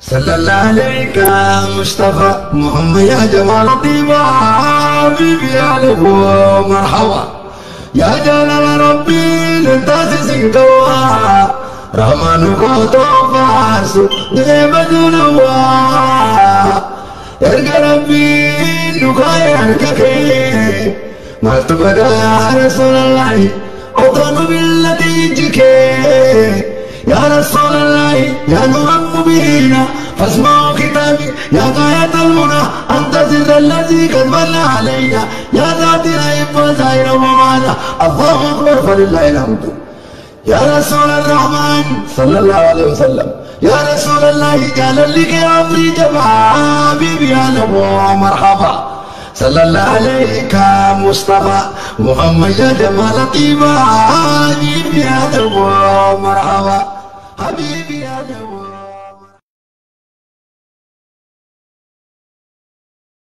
صلى الله عليك مصطفى محمد يا جمال الطيبة حبيبي يا لبو مرحبا يا جلال ربي لنتاسسك دوا رحمن وطوفاس نعمة نوا يرجى ربي نقايا الككي ما تبدا يا رسول الله أطلب بالتي جكي يا رسول الله يا نور المبين فاسمعوا كتابي يا غاية المنى أنت سر الذي قد من علينا يا ذات العيب وزائر ومعنى الله أكبر فلله الحمد يا رسول الرحمن صلى الله عليه وسلم يا رسول الله قال لك يا أمري جماعة حبيبي يا نبو مرحبا صلى الله عليك مصطفى محمد يا جمال الطيبة حبيبي يا نبو مرحبا حبيبي يا نبو